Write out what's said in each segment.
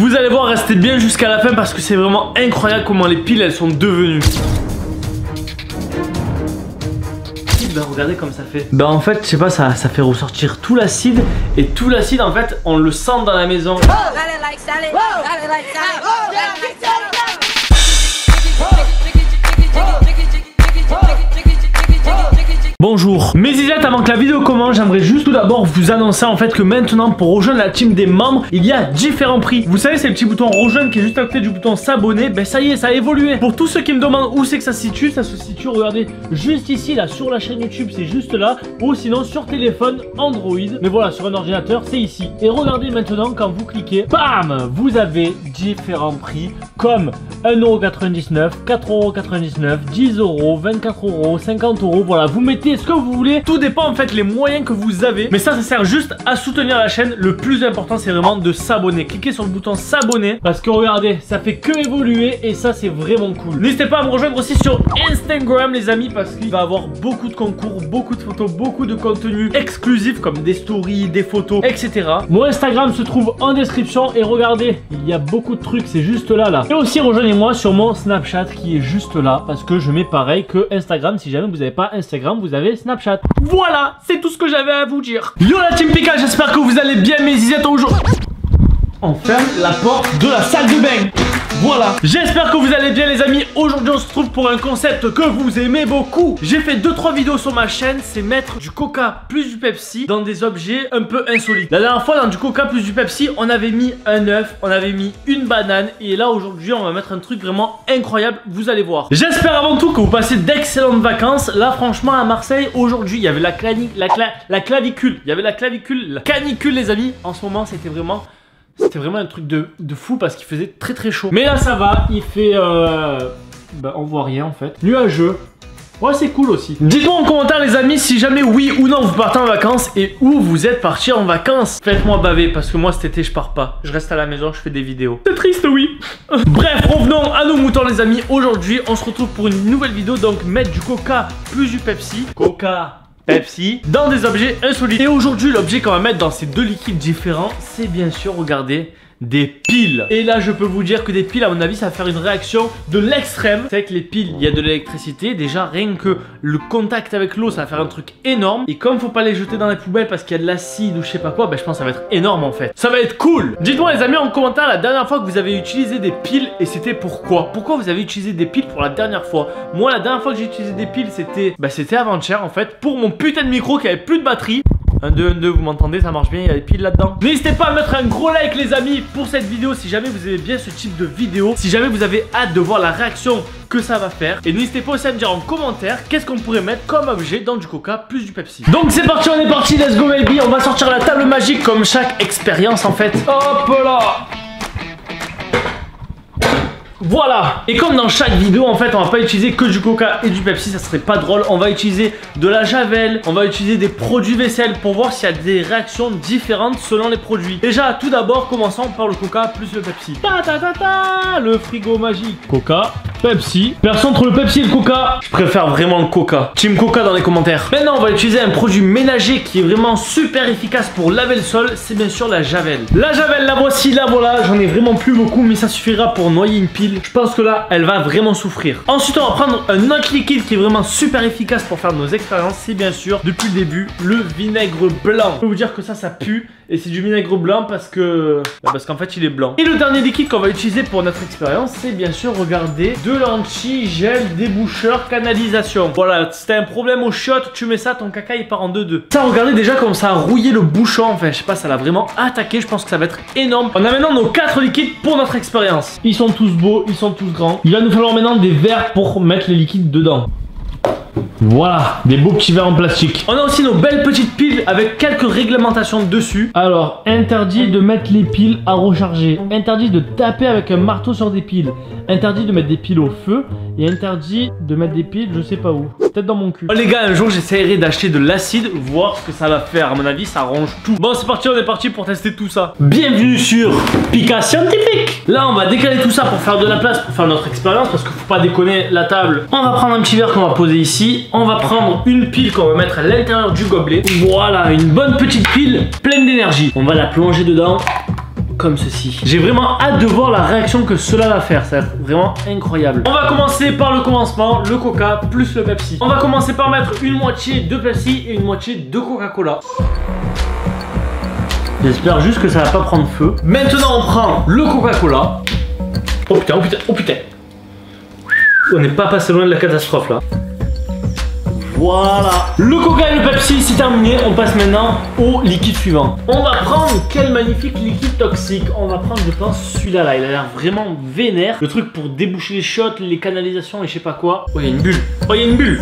Vous allez voir, restez bien jusqu'à la fin parce que c'est vraiment incroyable comment les piles elles sont devenues. Ben regardez comme ça fait. Ben en fait, je sais pas, ça fait ressortir tout l'acide. Et tout l'acide, en fait, on le sent dans la maison. Bonjour. Mes zizettes, avant que la vidéo commence, j'aimerais juste tout d'abord vous annoncer en fait que maintenant pour rejoindre la team des membres, il y a différents prix. Vous savez, c'est le petit bouton rejoindre qui est juste à côté du bouton s'abonner. Ben ça y est, ça a évolué. Pour tous ceux qui me demandent où c'est que ça se situe, regardez, juste ici là sur la chaîne YouTube, c'est juste là. Ou sinon sur téléphone Android. Mais voilà, sur un ordinateur, c'est ici. Et regardez maintenant quand vous cliquez, bam, vous avez différents prix comme 1,99€, 4,99€, 10€, 24€, 50€. Voilà, vous mettez ce que vous voulez, tout dépend en fait les moyens que vous avez, mais ça sert juste à soutenir la chaîne. Le plus important c'est vraiment de s'abonner, cliquez sur le bouton s'abonner parce que regardez, ça fait que évoluer et ça c'est vraiment cool. N'hésitez pas à me rejoindre aussi sur Instagram les amis, parce qu'il va y avoir beaucoup de concours, beaucoup de photos, beaucoup de contenu exclusif comme des stories, des photos, etc. Mon Instagram se trouve en description et regardez, il y a beaucoup de trucs, c'est juste là. Et aussi rejoignez-moi sur mon Snapchat qui est juste là parce que je mets pareil que Instagram. Si jamais vous n'avez pas Instagram, vous avez Snapchat. Voilà, c'est tout ce que j'avais à vous dire. Yo la team Pika, j'espère que vous allez bien mes zizettes aujourd'hui. On ferme la porte de la salle de bain. Voilà, j'espère que vous allez bien les amis. Aujourd'hui on se trouve pour un concept que vous aimez beaucoup. J'ai fait 2-3 vidéos sur ma chaîne, c'est mettre du coca plus du Pepsi dans des objets un peu insolites. La dernière fois dans du coca plus du Pepsi, on avait mis un œuf, on avait mis une banane. Et là aujourd'hui on va mettre un truc vraiment incroyable, vous allez voir. J'espère avant tout que vous passez d'excellentes vacances. Là franchement à Marseille aujourd'hui il y avait la clavicule. Il y avait la canicule les amis. En ce moment c'était vraiment un truc de fou parce qu'il faisait très chaud. Mais là ça va, il fait bah, on voit rien en fait. Nuageux. Ouais c'est cool aussi. Dites-moi en commentaire les amis si jamais oui ou non vous partez en vacances et où vous êtes partis en vacances. Faites-moi baver parce que moi cet été je pars pas. Je reste à la maison, je fais des vidéos. C'est triste oui. Bref, revenons à nos moutons les amis. Aujourd'hui on se retrouve pour une nouvelle vidéo. Donc mettre du coca plus du Pepsi. Coca Pepsi dans des objets insolites. Et aujourd'hui l'objet qu'on va mettre dans ces deux liquides différents, c'est bien sûr, regardez, des piles. Et là je peux vous dire que des piles à mon avis ça va faire une réaction de l'extrême. C'est que les piles, il y a de l'électricité. Déjà rien que le contact avec l'eau ça va faire un truc énorme. Et comme faut pas les jeter dans les poubelles parce qu'il y a de l'acide ou je sais pas quoi, bah je pense que ça va être énorme en fait. Ça va être cool. Dites-moi les amis en commentaire la dernière fois que vous avez utilisé des piles et c'était pourquoi. Pourquoi vous avez utilisé des piles pour la dernière fois. Moi la dernière fois que j'ai utilisé des piles c'était avant-hier en fait, pour mon putain de micro qui avait plus de batterie. 1, 2, 1, 2, vous m'entendez, ça marche bien, il y a des piles là-dedans. N'hésitez pas à mettre un gros like les amis pour cette vidéo si jamais vous aimez bien ce type de vidéo. Si jamais vous avez hâte de voir la réaction que ça va faire. Et n'hésitez pas aussi à me dire en commentaire qu'est-ce qu'on pourrait mettre comme objet dans du coca plus du Pepsi. Donc c'est parti, on est parti, let's go baby. On va sortir la table magique comme chaque expérience en fait. Hop là. Voilà. Et comme dans chaque vidéo en fait on va pas utiliser que du coca et du Pepsi, ça serait pas drôle. On va utiliser de la javel, on va utiliser des produits vaisselle pour voir s'il y a des réactions différentes selon les produits. Déjà tout d'abord commençons par le coca plus le Pepsi. Le frigo magique. Coca, Pepsi. Perso entre le Pepsi et le coca, je préfère vraiment le coca. Team coca dans les commentaires. Maintenant on va utiliser un produit ménager qui est vraiment super efficace pour laver le sol. C'est bien sûr la javel. La javel la voici, la voilà. J'en ai vraiment plus beaucoup mais ça suffira pour noyer une pile. Je pense que là elle va vraiment souffrir. Ensuite on va prendre un autre liquide qui est vraiment super efficace pour faire nos expériences. C'est bien sûr depuis le début le vinaigre blanc. Je peux vous dire que ça pue. Et c'est du vinaigre blanc parce qu'en fait il est blanc. Et le dernier liquide qu'on va utiliser pour notre expérience, c'est bien sûr, regardez, de l'anti-gel déboucheur canalisation. Voilà, si t'as un problème au chiottes, tu mets ça, ton caca il part en 2-2. Ça, regardez déjà comme ça a rouillé le bouchon. Enfin, je sais pas, ça l'a vraiment attaqué. Je pense que ça va être énorme. On a maintenant nos 4 liquides pour notre expérience. Ils sont tous beaux, ils sont tous grands. Il va nous falloir maintenant des verres pour mettre les liquides dedans. Voilà, des beaux petits verres en plastique. On a aussi nos belles petites piles avec quelques réglementations dessus. Alors, interdit de mettre les piles à recharger. Interdit de taper avec un marteau sur des piles. Interdit de mettre des piles au feu. Et interdit de mettre des piles je sais pas où. Peut-être dans mon cul. Oh les gars, un jour j'essaierai d'acheter de l'acide, voir ce que ça va faire. À mon avis, ça range tout. Bon, c'est parti, on est parti pour tester tout ça. Bienvenue sur Pika Scientifique. Là, on va décaler tout ça pour faire de la place, pour faire notre expérience. Parce qu'il faut pas déconner la table. On va prendre un petit verre qu'on va poser ici. On va prendre une pile qu'on va mettre à l'intérieur du gobelet. Voilà, une bonne petite pile pleine d'énergie. On va la plonger dedans. comme ceci. J'ai vraiment hâte de voir la réaction que cela va faire, ça va être vraiment incroyable. On va commencer par le commencement, le Coca plus le Pepsi. On va commencer par mettre une moitié de Pepsi et une moitié de Coca-Cola. J'espère juste que ça va pas prendre feu. Maintenant on prend le Coca-Cola. Oh putain, oh putain, oh putain. On n'est pas passé loin de la catastrophe là. Voilà. Le Coca et le Pepsi c'est terminé. On passe maintenant au liquide suivant. On va prendre quel magnifique liquide toxique. On va prendre je pense celui-là là. Il a l'air vraiment vénère. Le truc pour déboucher les shots, les canalisations et je sais pas quoi. Oh il y a une bulle. Oh il y a une bulle.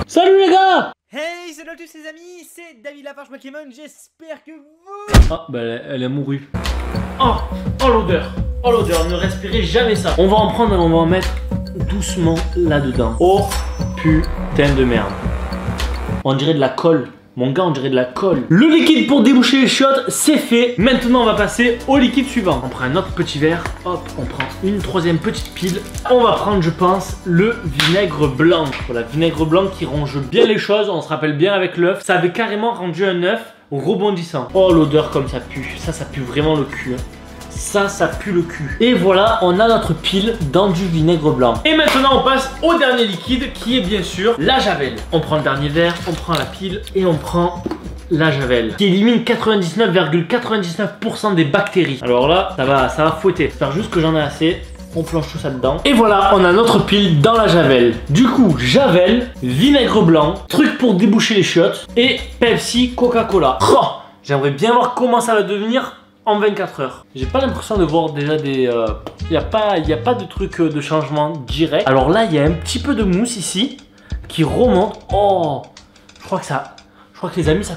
Salut les gars. Hey, salut à tous les amis, c'est David Lafarge Pokémon, j'espère que vous... Ah, bah elle a mouru. Oh, oh l'odeur, ne respirez jamais ça. On va en prendre et on va en mettre doucement là-dedans. Oh, putain de merde. On dirait de la colle. Mon gars, on dirait de la colle. Le liquide pour déboucher les shots, c'est fait. Maintenant, on va passer au liquide suivant. On prend un autre petit verre. Hop, on prend une troisième petite pile. On va prendre, je pense, le vinaigre blanc. Voilà, vinaigre blanc qui range bien les choses. On se rappelle bien avec l'œuf. Ça avait carrément rendu un œuf rebondissant. Oh, l'odeur comme ça pue. Ça pue vraiment le cul. Hein. Ça pue le cul. Et voilà, on a notre pile dans du vinaigre blanc. Et maintenant, on passe au dernier liquide qui est bien sûr la javel. On prend le dernier verre, on prend la pile et on prend la javel qui élimine 99,99% des bactéries. Alors là, ça va fouetter. J'espère juste que j'en ai assez. On plonge tout ça dedans. Et voilà, on a notre pile dans la javel. Du coup, javel, vinaigre blanc, truc pour déboucher les shots et Pepsi, Coca-Cola. Oh, j'aimerais bien voir comment ça va devenir en 24 heures. J'ai pas l'impression de voir déjà des... y a pas de truc de changement direct. Alors là, il y a un petit peu de mousse ici qui remonte. Oh, je crois que les amis, ça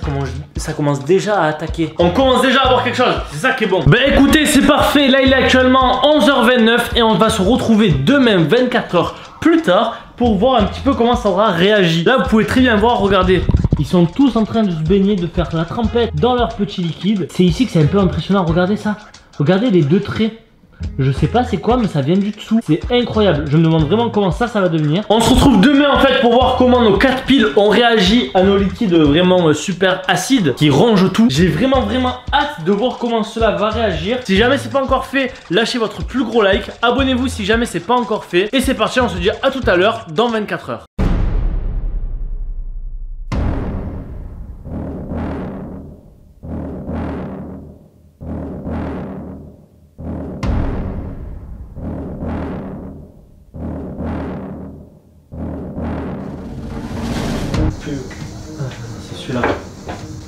commence déjà à attaquer. On commence déjà à avoir quelque chose. C'est ça qui est bon. Bah écoutez, c'est parfait. Là, il est actuellement 11h29 et on va se retrouver demain 24 heures plus tard pour voir un petit peu comment ça aura réagi. Là, vous pouvez très bien voir, regardez. Ils sont tous en train de se baigner, de faire la trempette dans leur petit liquide. C'est ici que c'est un peu impressionnant. Regardez ça. Regardez les deux traits. Je sais pas c'est quoi, mais ça vient du dessous. C'est incroyable. Je me demande vraiment comment ça va devenir. On se retrouve demain en fait pour voir comment nos 4 piles ont réagi à nos liquides vraiment super acides qui rongent tout. J'ai vraiment hâte de voir comment cela va réagir. Si jamais c'est pas encore fait, lâchez votre plus gros like. Abonnez-vous si jamais c'est pas encore fait. Et c'est parti, on se dit à tout à l'heure dans 24 heures. C'est celui-là.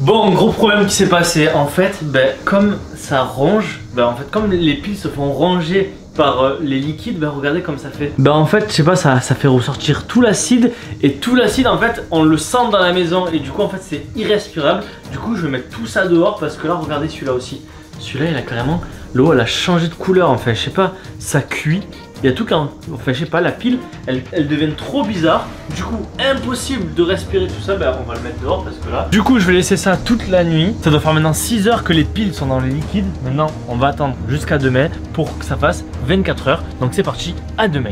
Bon, gros problème qui s'est passé. En fait, comme ça ronge, en fait, comme les piles se font ronger par les liquides, regardez comme ça fait. En fait, je sais pas, ça fait ressortir tout l'acide. Et tout l'acide, en fait, on le sent dans la maison. Et du coup, en fait, c'est irrespirable. Du coup, je vais mettre tout ça dehors parce que là, regardez celui-là aussi. Celui-là, il a carrément... L'eau, elle a changé de couleur, en fait. Je sais pas, ça cuit. Il y a tout qui... Enfin, je sais pas, la pile, elle devient trop bizarre. Du coup, impossible de respirer tout ça. On va le mettre dehors parce que là... Du coup, je vais laisser ça toute la nuit. Ça doit faire maintenant 6 heures que les piles sont dans les liquides. Maintenant, on va attendre jusqu'à demain pour que ça fasse 24 heures. Donc c'est parti, à demain.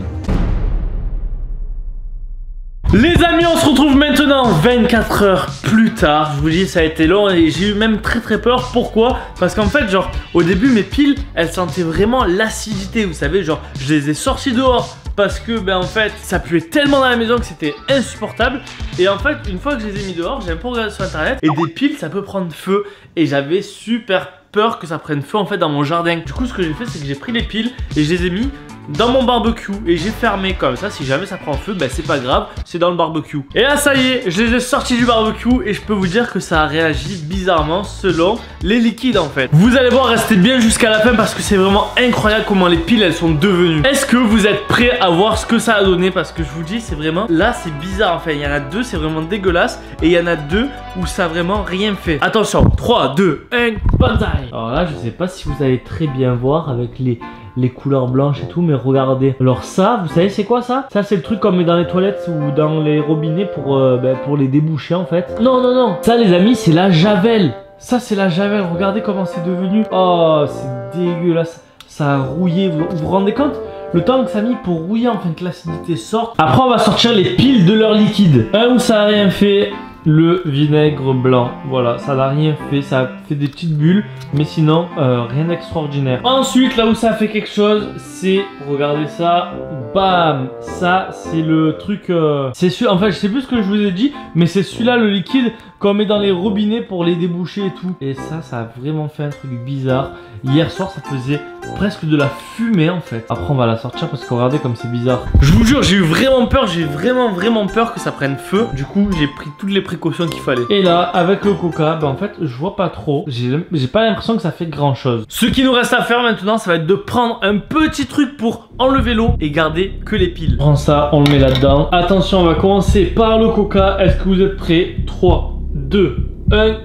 Les amis, on se retrouve maintenant 24 heures plus tard. Je vous dis, ça a été long et j'ai eu même très peur. Pourquoi? Parce qu'en fait, genre, au début, mes piles, elles sentaient vraiment l'acidité. Vous savez, genre, je les ai sorties dehors parce que, en fait, ça puait tellement dans la maison que c'était insupportable. Et en fait, une fois que je les ai mis dehors, j'ai un peu regardé sur internet et des piles, ça peut prendre feu. Et j'avais super peur que ça prenne feu en fait dans mon jardin. Du coup, ce que j'ai fait, c'est que j'ai pris les piles et je les ai mis dans mon barbecue et j'ai fermé comme ça. Si jamais ça prend feu, c'est pas grave, c'est dans le barbecue. Et là, ça y est, je les ai sortis du barbecue et je peux vous dire que ça a réagi bizarrement selon les liquides en fait. Vous allez voir, restez bien jusqu'à la fin parce que c'est vraiment incroyable comment les piles elles sont devenues. Est-ce que vous êtes prêts à voir ce que ça a donné? Parce que je vous dis, c'est vraiment, là c'est bizarre en fait. Il y en a deux, c'est vraiment dégueulasse et il y en a deux où ça a vraiment rien fait. Attention, 3, 2, 1, banzai. Alors là, je sais pas si vous allez très bien voir avec les couleurs blanches et tout, mais regardez. Alors ça, vous savez c'est quoi ça? Ça c'est le truc qu'on met dans les toilettes ou dans les robinets pour les déboucher en fait. Non. Ça les amis, c'est la javel. Ça c'est la javel, regardez comment c'est devenu. Oh, c'est dégueulasse. Ça a rouillé, vous vous rendez compte? Le temps que ça a mis pour rouiller, enfin que l'acidité sorte. Après on va sortir les piles de leur liquide. Un où ça a rien fait, le vinaigre blanc. Voilà, ça n'a rien fait, ça a fait des petites bulles, mais sinon rien d'extraordinaire. Ensuite, là où ça a fait quelque chose, c'est, regardez ça, bam, ça c'est le truc, c'est celui, en fait je sais plus ce que je vous ai dit, mais c'est celui-là le liquide qu'on met dans les robinets pour les déboucher et tout. Et ça a vraiment fait un truc bizarre. Hier soir ça faisait presque de la fumée en fait. Après on va la sortir parce que regardez comme c'est bizarre. Je vous jure, j'ai eu vraiment peur, j'ai vraiment peur que ça prenne feu. Du coup j'ai pris toutes les précautions qu'il fallait. Et là avec le coca, en fait je vois pas trop. J'ai pas l'impression que ça fait grand chose. Ce qui nous reste à faire maintenant, ça va être de prendre un petit truc pour enlever l'eau et garder que les piles. On prend ça, on le met là-dedans. Attention, on va commencer par le coca. Est-ce que vous êtes prêts? 3, 2, 1.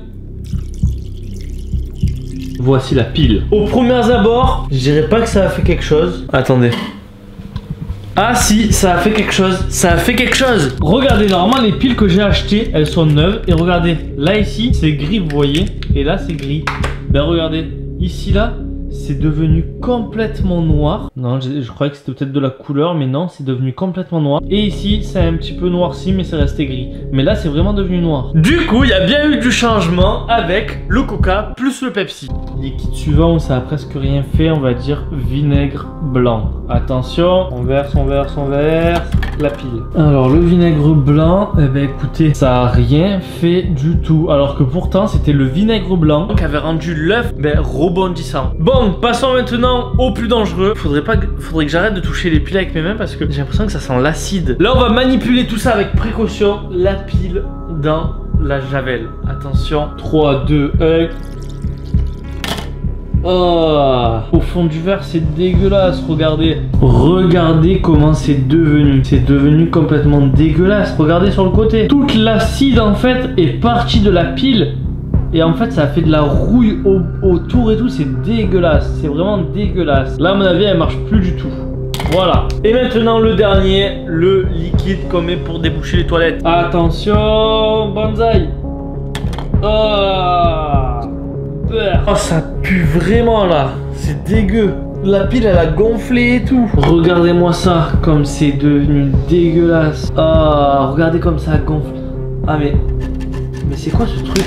Voici la pile. Aux premiers abords, je dirais pas que ça a fait quelque chose. Attendez. Ah si, ça a fait quelque chose. Ça a fait quelque chose. Regardez, normalement les piles que j'ai achetées, elles sont neuves. Et regardez, là ici, c'est gris, vous voyez. Et là, c'est gris. Ben regardez, ici là, c'est devenu complètement noir. Non, je croyais que c'était peut-être de la couleur, mais non, c'est devenu complètement noir. Et ici, c'est un petit peu noirci, mais c'est resté gris. Mais là, c'est vraiment devenu noir. Du coup, il y a bien eu du changement avec le coca plus le Pepsi. Liquide suivant, ça a presque rien fait, on va dire vinaigre blanc. Attention, on verse la pile. Alors, le vinaigre blanc, eh ben écoutez, ça a rien fait du tout. Alors que pourtant, c'était le vinaigre blanc qui avait rendu l'œuf rebondissant. Bon, passons maintenant au plus dangereux. Faudrait que j'arrête de toucher les piles avec mes mains parce que j'ai l'impression que ça sent l'acide. Là, on va manipuler tout ça avec précaution. La pile dans la javel. Attention. 3, 2, 1. Oh, au fond du verre, c'est dégueulasse. Regardez. Regardez comment c'est devenu. C'est devenu complètement dégueulasse. Regardez sur le côté. Toute l'acide, en fait, est partie de la pile. Et en fait ça a fait de la rouille autour et tout, c'est dégueulasse, c'est vraiment dégueulasse. Là à mon avis elle marche plus du tout. Voilà. Et maintenant le dernier, le liquide qu'on met pour déboucher les toilettes. Attention, bonsaï. Oh, ça pue vraiment là, c'est dégueu. La pile elle a gonflé et tout. Regardez-moi ça, comme c'est devenu dégueulasse. Ah, regardez comme ça gonfle. Ah mais c'est quoi ce truc?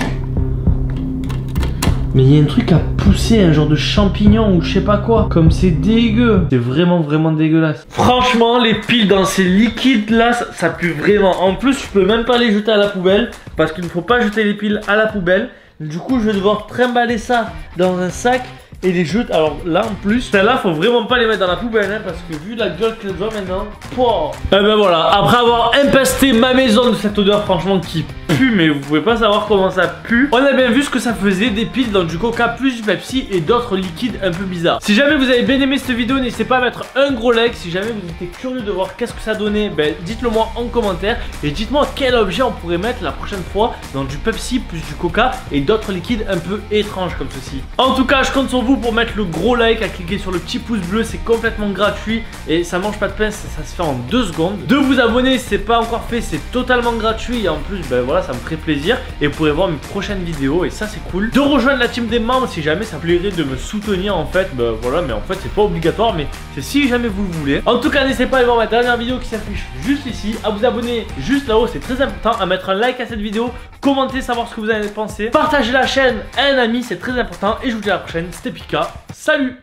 Mais il y a un truc à pousser, un genre de champignon ou je sais pas quoi. Comme c'est dégueu. C'est vraiment dégueulasse. Franchement, les piles dans ces liquides là, ça pue vraiment. En plus, je peux même pas les jeter à la poubelle. Parce qu'il ne faut pas jeter les piles à la poubelle. Du coup, je vais devoir trimballer ça dans un sac et les jeter. Alors là, en plus, celle-là, faut vraiment pas les mettre dans la poubelle. Hein, parce que vu la gueule qu'elles ont maintenant. Pouah. Et ben voilà, après avoir empesté ma maison de cette odeur, franchement, qui pue, mais vous pouvez pas savoir comment ça pue. On a bien vu ce que ça faisait, des piles dans du coca plus du Pepsi et d'autres liquides un peu bizarres. Si jamais vous avez bien aimé cette vidéo, n'hésitez pas à mettre un gros like. Si jamais vous étiez curieux de voir qu'est-ce que ça donnait, ben dites-le moi en commentaire. Et dites-moi quel objet on pourrait mettre la prochaine fois dans du Pepsi plus du coca et d'autres liquides un peu étranges comme ceci. En tout cas, je compte sur vous pour mettre le gros like, à cliquer sur le petit pouce bleu, c'est complètement gratuit et ça mange pas de pain, ça se fait en 2 secondes. De vous abonner si c'est pas encore fait, c'est totalement gratuit et en plus ben voilà, ça me ferait plaisir et vous pourrez voir mes prochaines vidéos et ça c'est cool. De rejoindre la team des membres si jamais ça plairait de me soutenir en fait, ben voilà, mais en fait c'est pas obligatoire, mais c'est si jamais vous le voulez. En tout cas, n'hésitez pas à aller voir ma dernière vidéo qui s'affiche juste ici, à vous abonner juste là-haut, c'est très important, à mettre un like à cette vidéo, commenter, savoir ce que vous avez pensé, partager la chaîne à un ami, c'est très important et je vous dis à la prochaine, c'était Pika, salut.